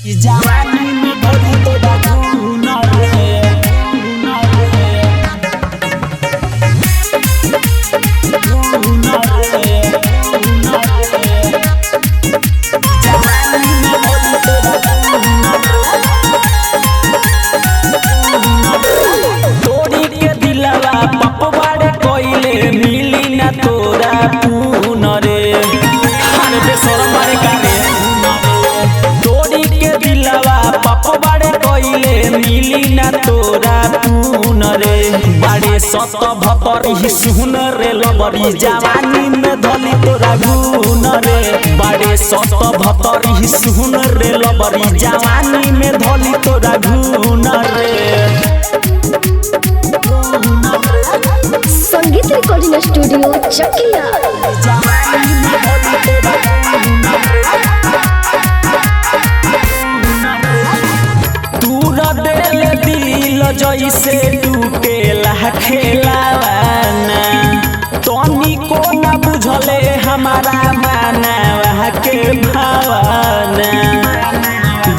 जवानी में भरी तोरा खून रे जवानी में भरी तोरा तोड़ी के दिलवा पपवाड़े कोइले मिली ना तोरा पून रे अरे बेशरम बारे कारे तोड़ी के दिलवा पपवाड़े कोइले मिली ना तोरा पून रे बाड़े सत भतर ही सुन रे लबरी जवानी में धली तोरा गुन रे बाड़े सत भतर ही सुन रे लबरी जवानी में धली तोरा गुन रे संगीत रिकॉर्डिंग स्टूडियो चकिया। जवानी में धली तोरा तूरा दिल दिल जैसे टूटेला खेलावाना तनी को ना बुझले हमारा मानवा के भावना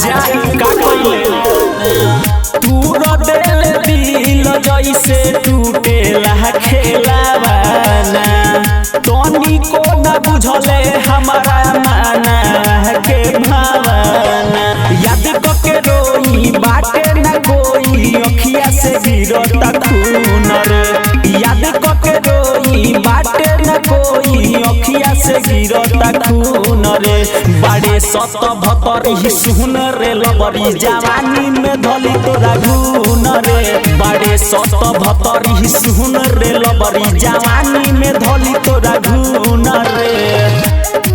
जाई का कइले तूरा दिल दिल जैसे टूटेला खेलावाना तनी को ना बुझले हमारा मानवा के भावना याद के रोई बाटे ना कोई अखिया से गिरता खून रे याद के रोई बाटे ना कोई अखिया से गिरता खून रे बाड़े सत भतर ही सुन रे लबरी जवानी में धली तोरा गुन रे बाड़े सत भतर ही सुन रे लबरी जवानी में धली तोरा गुन रे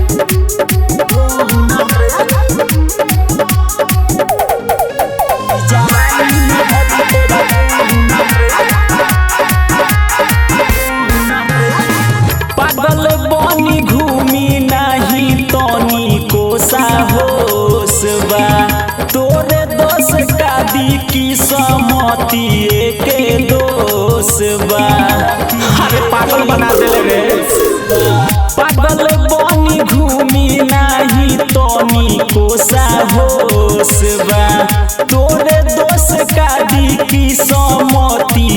पागल बनी घूमी नहीं तनी को साहोस बा तोरे दोष का दी की समती के दोष बा अरे पागल बना देले रे पागल बनी घूमी नहीं तनी को साहोस बा तोरे दोष का दी की समती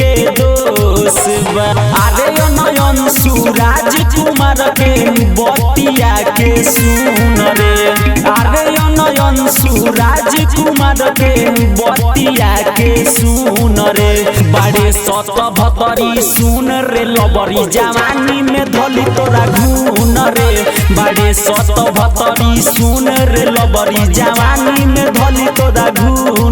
के दोष बा अरे नयन सूरज कुमार के बतिया के सुन रे अरे नयन सूरज कुमार के बतिया के सुन रे बाड़े सत भतरी सुन रे लबरी जवानी में धली तोरा गुन रे बाड़े सत भतरी सुन रे लबरी जवानी में धली तोरा गुन